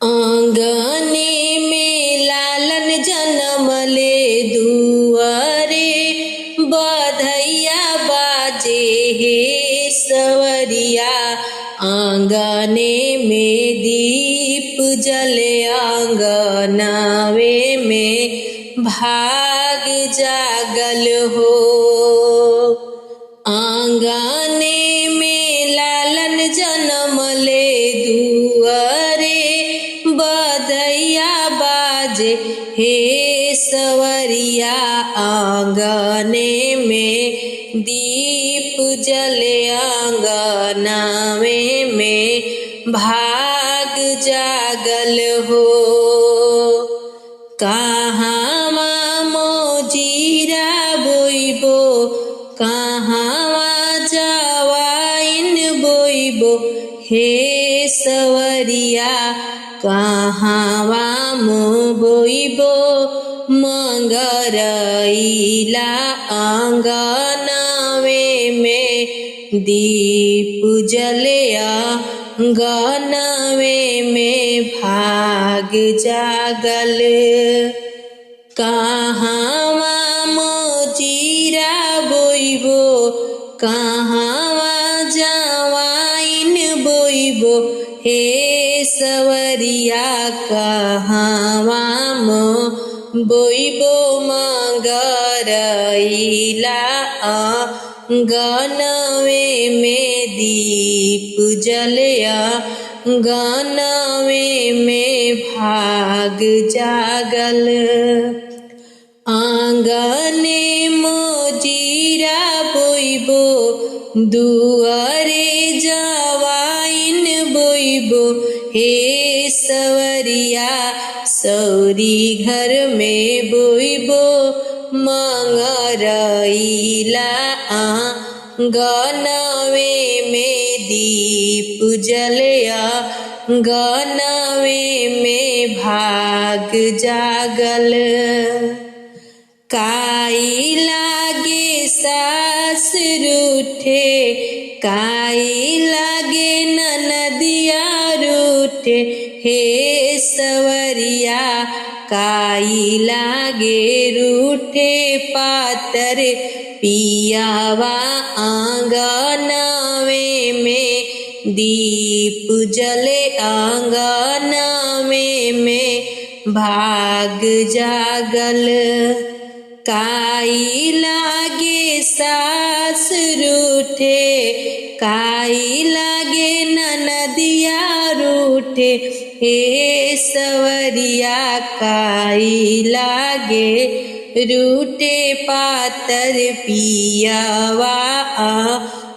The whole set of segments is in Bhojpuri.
आंगने में लालन जन्म ले दुआरे बधैया बाजे हे सवरिया। आंगने में दीप जले आंगनावे में भाग जागल हो। आंगने में लालन जन्म ले दुआरे बधैया बाजे हे सवरिया। आंगने में दीप जले आंगनावे में भाग जागल हो। कहाँवा मोजीरा बोइबो कहाँवा जवाइन बोइबो हे सवरिया। कहाँवा मो बोइबो मंगरैला आंगनावे में दीप जले आंगनावे में भाग जागल। कहाँवा मोजीरा बोइबो कहाँवा जवाइन बोइबो हे सवरिया। कहाँवा मो बोइबो मंगरैला आंगनावे में दीप जले आंगनावे में भाग जागल। आंगने मोजीरा बोइबो दुआरे जवाइन बोइबो हे सवरिया। सौरी घर में बोइबो मंगरैला आंगनावे में दीप जले आंगनावे में भाग जागल। काई लागे सास रूठे काई लागे ननदिया रूठे हे सवरिया। काई लागे रूठे पातर पियावा। आंगनावे में दीप जले आंगनावे में भाग जागल। काई लागे सास रूठे काई लागे ननदिया रूठे हे सवरिया। काई लागे रूठे पातर पियावा।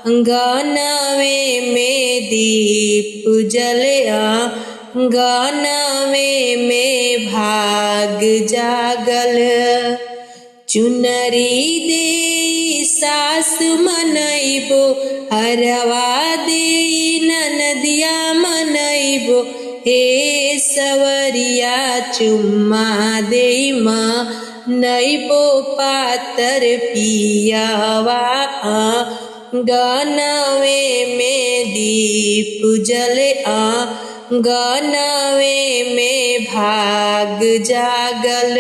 आंगनावे में दीप जले आंगनावे में भाग जागल। चुनरी दे सास मनैबो हरवा दे ननदिया मनैबो हे सवरिया। चुम्मा दे मनैबो पातर पियावा। आंगनावे में दीप जले आंगनावे में भाग जागल।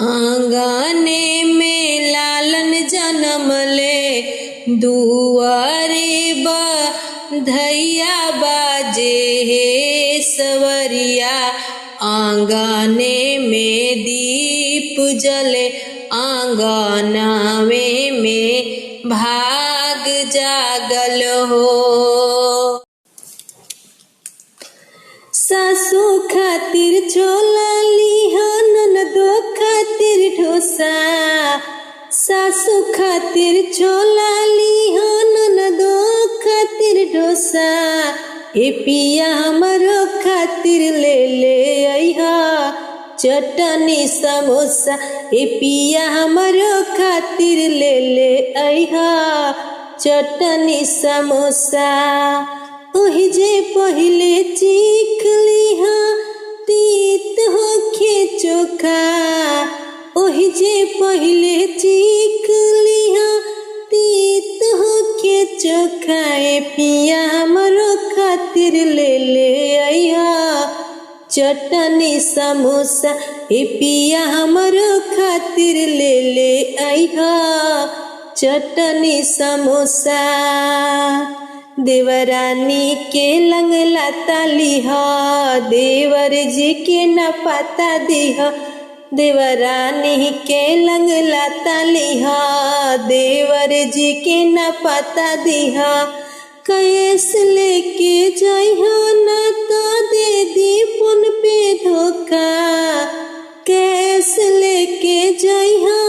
आंगने में लालन जन्म ले दुआरे बधैया बाजे हे सवरिया। आंगने में दीप जले आंगनावे में भाग जागल हो। सासू खातिर छोला लिहा ननदो खातिर डोसा। सासू खातिर छोला लिहा ननदो खातिर डोसा। ए पिया हमरो खातिर ले ले अइहा चटनी समोसा। ए पिया हमरो खातिर ले ले अइहा चटनी समोसा। ओहि जे पहिले चीख लिहा तीत होखे चोखा। ओहि जे पहिले चीख लिहा तीत होखे चोखा। ए पिया हमरो खातिर ले ले आइहा चटनी समोसा ए पिया हमरो खातिर ले आइहा चटनी समोसा। देवरानी के लंगला तालिहा देवर जी के न पता दिहा देवरानी के लंगला तालिहा देवर जी के न पता दिहा कैस लेके जइहा न तो दे दी फोन पे धोखा कैस लेके जइहा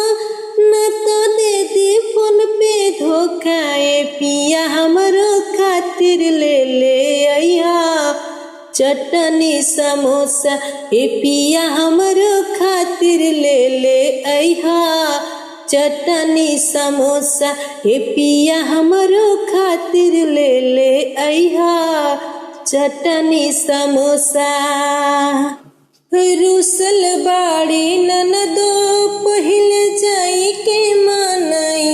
न तो दे दी फोन पे धोखा ए पिया हमरो खातिर ले आइहा चटनी समोसा ए पिया हमरो खातिर ले आइहा चटनी समोसा ए पिया हमरो खातिर ले आइहा चटनी समोसा। रुसल बाड़ी ननदो पहिले जाई के मानई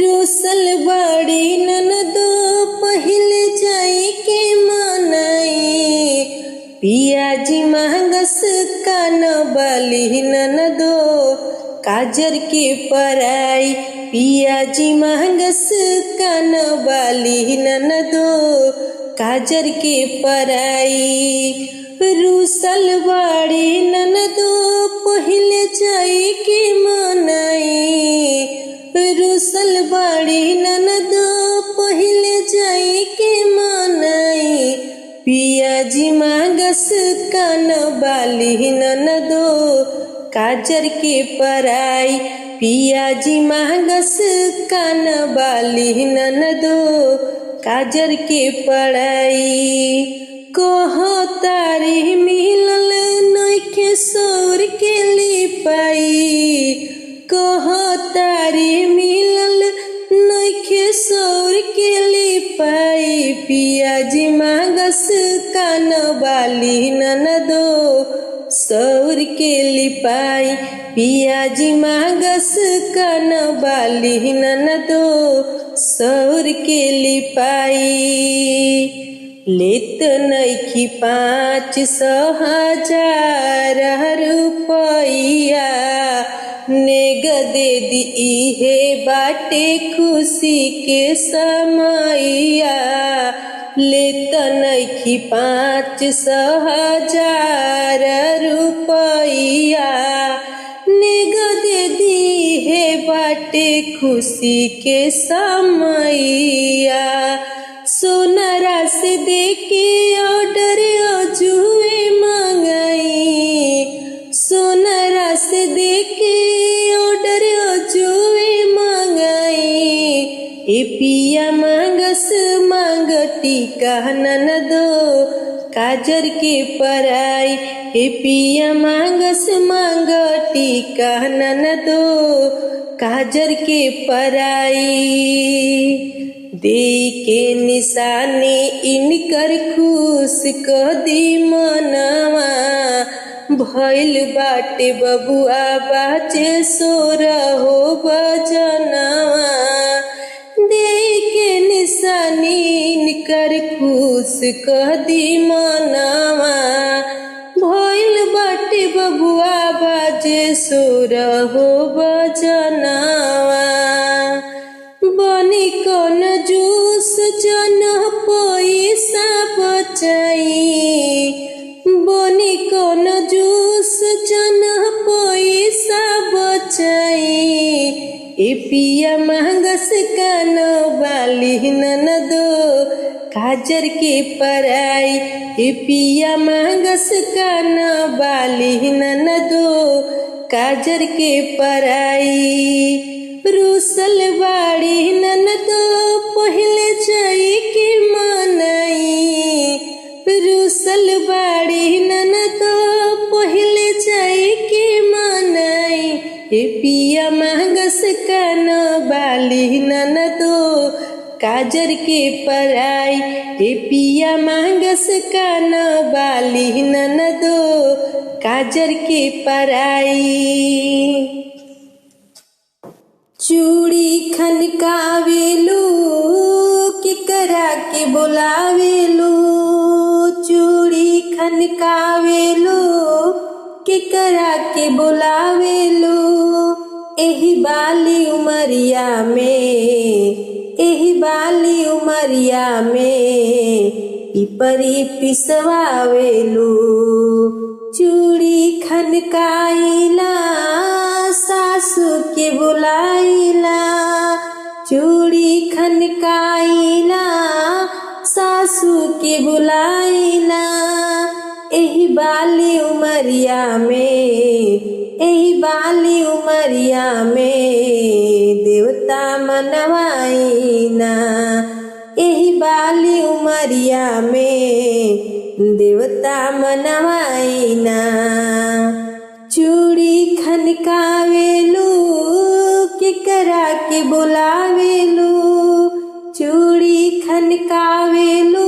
रुसल बाड़ी ननदो पहिले जाई के मानई पिया जी महंगस कान बाली ननदो काजर के पराई पिया जी महंगस कान बाली ननदो काजर के पराई रुसल बाड़ी ननदो पहिले जाई के मानई रुसल बाड़ी ननदो पहिले जाई के मानई पिया जी मांगस कान बाली ननदो काजर के पराई पिया जी मांगस कान बाली ननदो काजर के पढ़ाई कहो तारी मिलल नइखे सौर के लिपाई कहो तारी मिलल नइखे सौर के लिपाई पिया जी मांगस कान बाली ननदो सौर के लिपाई पिया जी मांगस कान बाली ननदो सौर के लिपाई लेत नइखी 500,000 रुपया नेग दे दी इहे बाटे खुशी के समैया लेत नइखी 500,000 रुपया नेग दे दी है बाटे खुशी के समैया सोनारा से देके ऑर्डर अजुए मंगाई सोनारा से देके ऑर्डर अजुए मंगाई ए पिया मांगस मांग टीका ननदो काजर के पराई ए पिया मांगस मांग टीका ननदो काजर के पराई दे के निशानी इनकर खुश क दी मनवा भइल बाटे बबुआ बाचे सोरहो बजनवा दे के निशानी इनकर खुश क दी मनवा भइल बाटे बबुआ बाजे सोरहो बजनवा बनी कौन जूस जन पैसा बचाई बनी कौन जूस जन पैसा बचाई ए पिया मांगस कान बाली ननदो काजर के पराई ए पिया मांगस कान बाली ननदो काजर के पराई रुसल बाड़ी ननदो पहिले जाई के मानई रुसल बाड़ी ननदो पहिले जाई के मानई ए पिया मांगस कान बाली ननदो काजर के पराई ए पिया मांगस कान बाली ननदो काजर के पराई चूड़ी खनकावेलू केकरा के बुलावेलू, चूड़ी खनकावेलू केकरा के बुलावेलू। एही बाली उमरिया में, एही बाली उमरिया में पिपरी पिसवावेलू। चूड़ी खनकाइला सासू के बुलाइला, चूड़ी खनकाइला सासू के बुलाइला। एही बाली उमरिया में, एही बाली उमरिया में देवता मनवाइना। एही बाली उमरिया में देवता मनवाइना। चूड़ी खनकावेलू केकरा के बुलावेलू, चूड़ी खनकावेलू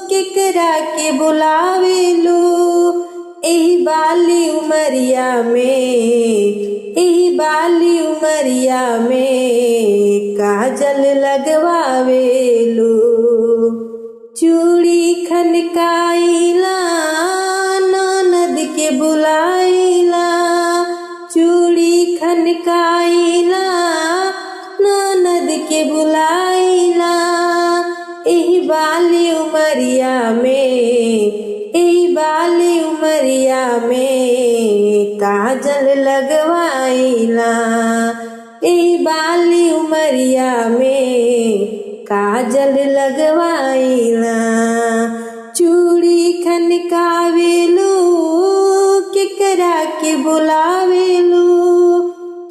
केकरा के बुलावेलू। एही बाली उमरिया में, एही बाली उमरिया में काजल लगवावेलू। चूड़ी खनकाइला ननद के बुलाइला, चूड़ी खनकाइला ननद के बुलाइला। एही बाली उमरिया में, एही बाली उमरिया में काजल लगवाइला। एही बाली उमरिया में काजल लगवाइला। चूड़ी खनकावेलू केकरा के बुलावेलू,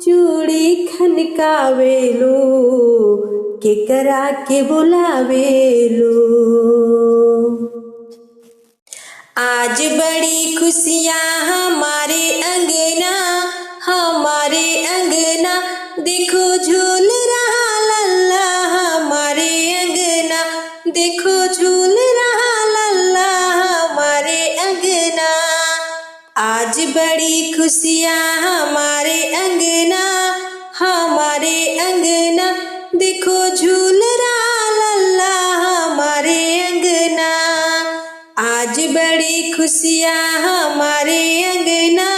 चूड़ी खनकावेलू केकरा के बुलावेलू। आज बड़ी खुशियाँ हमारे अंगना, हमारे अंगना देखो झूल रहा लल्ला। हमारे अंगना देखो झूल रहा लल्ला, हमारे अंगना। आज बड़ी खुशियाँ हमारे अंगना, हमारे अंगना देखो झूल रहा लल्ला, हमारे अंगना। आज बड़ी खुशियाँ हमारे अंगना,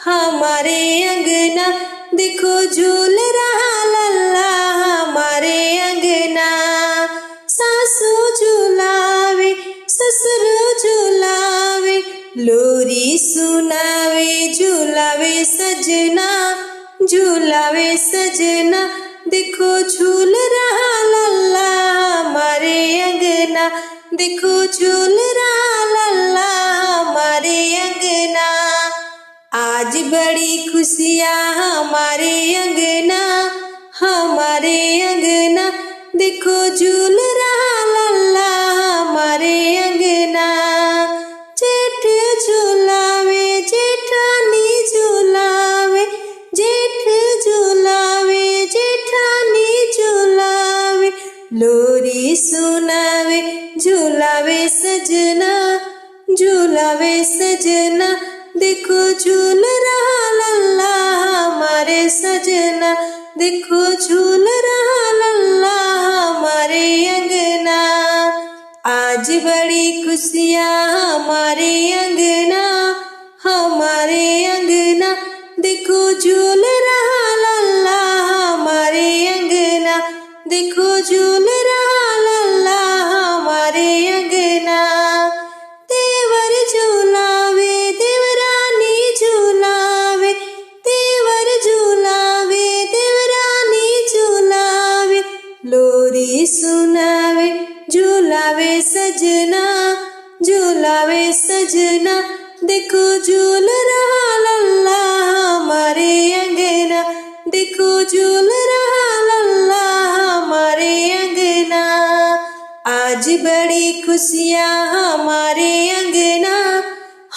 हमारे अंगना देखो झूल रहा लल्ला, हमारे अंगना। सासू झूलावे ससुर झूलावे, लोरी सुनावे झूलावे सजना, झूलावे सजना देखो झूल रहा लल्ला, हमारे अंगना देखो झूल रहा लल्ला, हमारे अंगना। आज बड़ी खुशियाँ हमारे अंगना, हमारे अंगना देखो झूल रहा लल्ला, हमारे अंगना। जेठ झूलावे जेठानी झूलावे, जेठ झूलावे जेठानी झूलावे, लोरी सुनावे झूलावे सजना, झूलावे सजना देखो झूल रहा लल्ला, हमारे सजना देखो झूल रहा लल्ला, हमारे अंगना। आज बड़ी खुशियाँ हमारे अंगना, हमारे अंगना देखो झूल रहा लल्ला, हमारे अंगना देखो झूल रहा लल्ला, हमारे अंगना। देवर झूलावे देवरानी झूलावे, देवर झूलावे देवरानी झूलावे, लोरी सुनावे झूलावे सजना, झूलावे सजना देखो झूल रहा लल्ला, हमारे अंगना देखो झूल रहा लल्ला, हमारे अंगना। आज बड़ी खुशियाँ हमारे अंगना,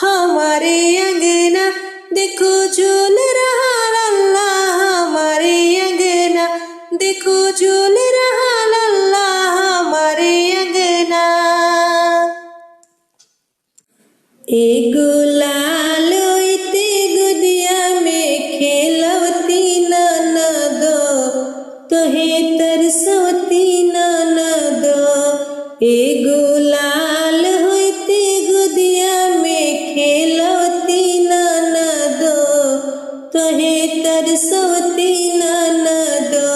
हमारे अंगना देखो झूल रहा लल्ला, हमारे अंगना देखो झूल रहा लल्ला, हमारे अंगना। एगो लाल इते गुदिया में खेलवती ननदो, तोहे तरसवती ननदो। तरसवती ननदो।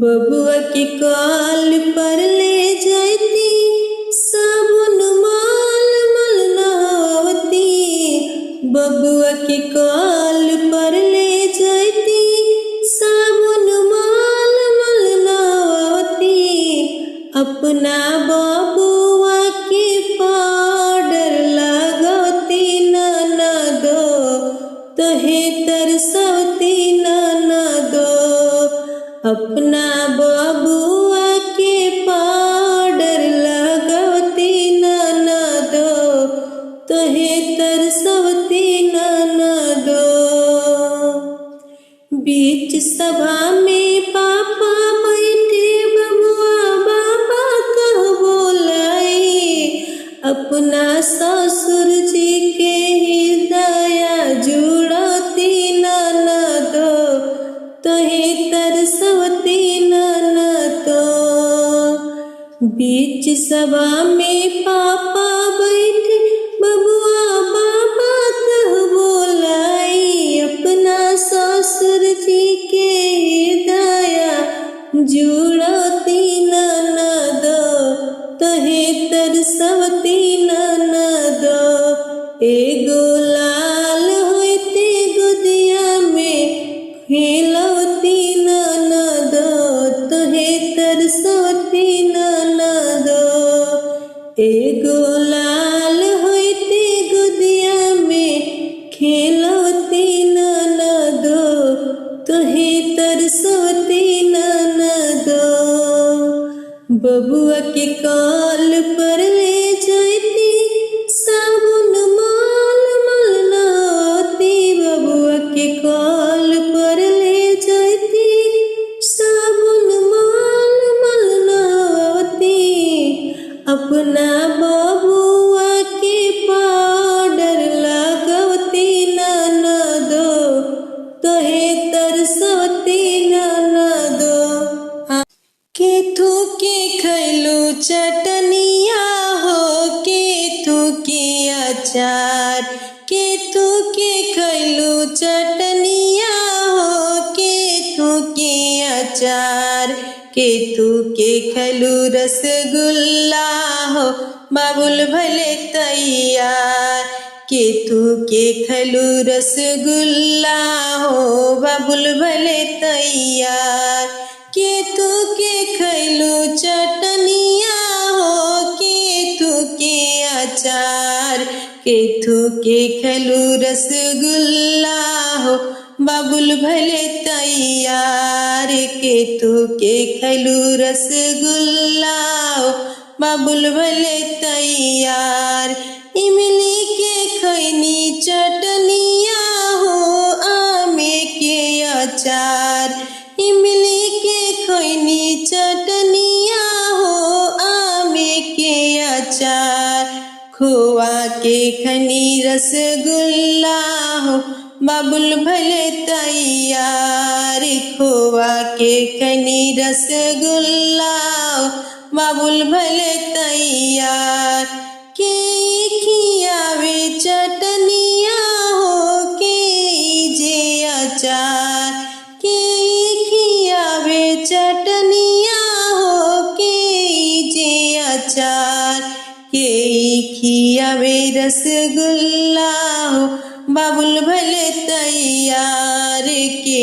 बबुआ के काल पर ले जाती साबुन माल मल नहावती। बबुआ के काल पर ले जाती साबुन माल मल नहावती। अपना बबुआ के पाउडर लगावती ननदो। तोहे तरसवती ननदो। अपना बबुआ के पाउडर लगावती ननदो। तोहे तरसवती ननदो। बीच सभा में पापा बैठे बबुआ बाबा कह बोलाई। अपना ससुर जी के हृदय जुड़ती ननदो। तोहे तरसवती ननदो। बीच सभा में पापा बैठे बबुआ बाबा कह बोलाई। अपना ससुर जी के हृदय जुड़ती ननदो। तोहे तरसवती ननदो। एगो लाल होते गोदिया में खेलवती ननदो। तोहे तरसवती ननदो। एगो लाल होते गोदिया में खेलवती ननदो। तोहे तरसवती ननदो। बबुआ के काल पर ले जाती साबुन माल मल नहावती। बबुआ के काल पर ले जाती साबुन माल मल नहावती। अपना बबुआ के पाउडर लगावती ननदो। तोहे तरसवती ननदो। केथू के खैलू चटनिया हो केथू के अचार। केथू के खैलू चटनिया हो केथू के अचार। केथू के खैलू रसगुल्ला हो बाबुल भले तैयार। केथू के खैलू रसगुल्ला हो बाबुल भले तैयार। केथू के खैलू चटनिया हो केथू के अचार। केथू के खैलू रसगुल्ला हो बाबुल भले तैयार। केथू के खैलू रसगुल्ला हो बाबुल भले तैयार। इमली के खैनी चटनिया हो आमे के अचार। इमली के खैनी चटनिया हो आमे के अचार। खोआ के खैनी रसगुल्ला हो बाबुल भले तैयार। खोआ के खैनी रसगुल्ला हो बाबुल भले तैयार। के खियावे चटनिया हो के जे अचार। के खियावे चटनिया हो के जे अचार। के खियावे रसगुल्ला हो बाबुल भले तैयार। के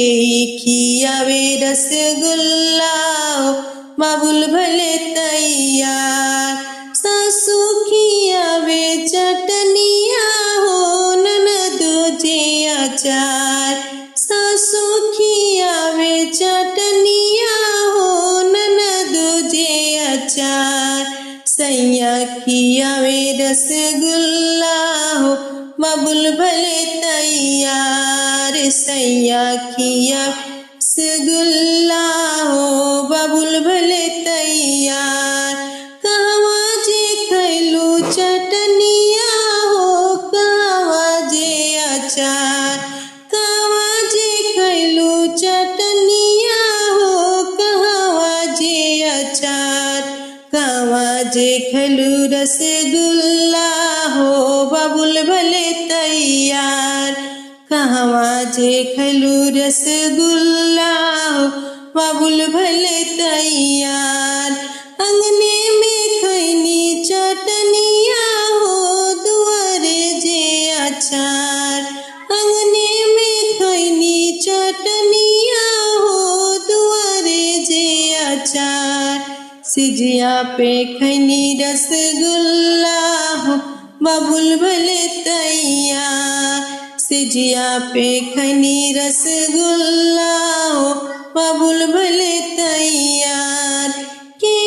खियावे रसगुल्ला हो बाबुल भले तैयार। सासू खियावे चटनिया हो ननदो जे अचार। सासू खियावे चटनिया हो ननदो जे अचार। सैया खियावे रसगुल्ला हो बाबुल भले तैयार। सैया खियावे रसगुल्ला हो बाबुल भले तैयार। कहवा जे खैलू चटनिया हो कहवा जे अचार। कहवा जे खैलू चटनिया हो कहवा जे अचार। कहवा जे खैलू रसगुल्ला हो बाबुल भले तैयार। कहवा जे खैलू रसगुल्ला हो बाबुल भले तैयार। अंगने में खैनी चटनिया हो दुआरे जे अचार। अंगने में खैनी चटनिया हो दुआरे जे अचार। सिजिया पे खैनी रसगुल्ला हो बाबुल भले तैयार। सिजिया पे खैनी रसगुल्ला हो बाबुल भले तैयार। के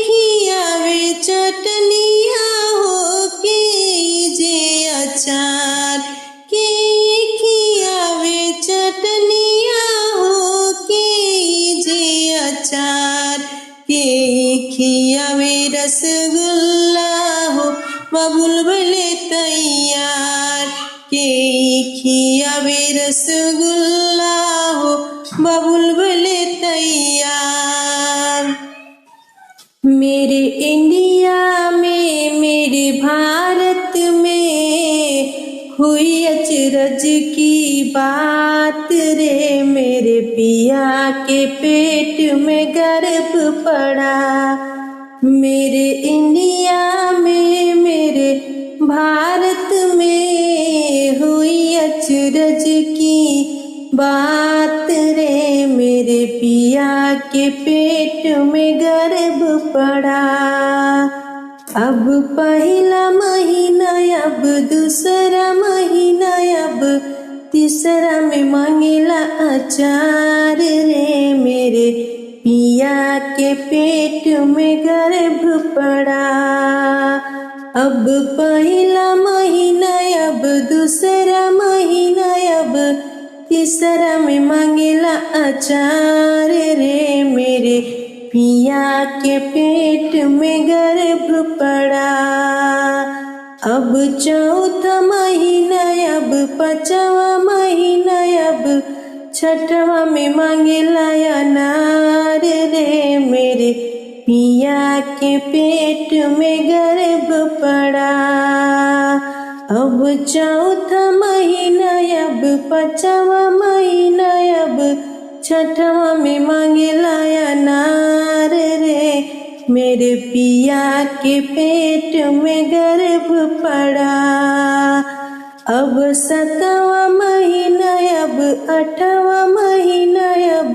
खियावे चटनिया हो के जे अचार। के खियावे चटनिया हो के जे अचार। के खियावे रसगुल्ला हो बाबुल भले तैयार। के खियावे रसगुल्ला हो बाबुल भले तैयार। मेरे इंडिया में मेरे भारत में हुई अचरज की बात रे। मेरे पिया के पेट में गर्भ पड़ा। मेरे इंडिया में मेरे भारत में हुई अचरज की बात रे। मेरे पिया के पेट में गर्भ पड़ा। अब पहला महीना अब दूसरा महीना अब तीसरा में मांगेला अचार रे। मेरे पिया के पेट में गर्भ पड़ा। अब पहला महीना अब दूसरा महीना अब तीसरा में मांगेला अचार रे। मेरे पिया के पेट में गर्भ पड़ा। अब चौथा महीना अब पांचवा महीना अब छठवा में मांगेला अनार रे। मेरे पिया के पेट में गर्भ पड़ा। अब चौथा महीना अब पांचवा महीना अब छठवा में मांगेला अनार रे। मेरे पिया के पेट में गर्भ पड़ा। अब सातवां महीना अब आठवां महीना अब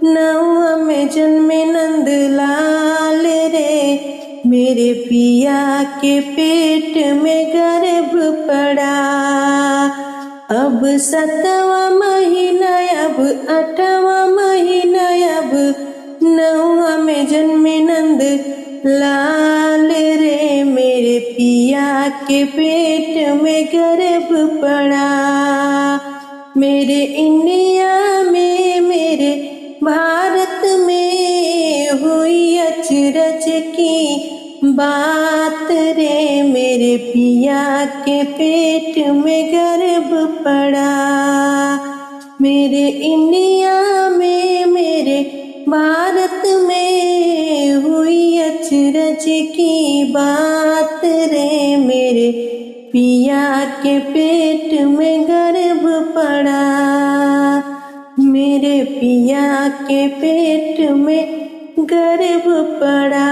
नौवा में जन्मे नंदलाल रे। मेरे पिया के पेट में गर्भ पड़ा। अब सातवां महीना अब आठवां महीना अब नौवा में जन्मे नंद लाल रे। मेरे पिया के पेट में गर्भ पड़ा। मेरे इंडिया में मेरे भारत में हुई अचरज की बात रे। मेरे पिया के पेट में गर्भ पड़ा। मेरे इंडिया में मेरे भारत में हुई अचरज की बात रे। मेरे पिया के पेट में गर्भ पड़ा। मेरे पिया के पेट में गर्भ पड़ा।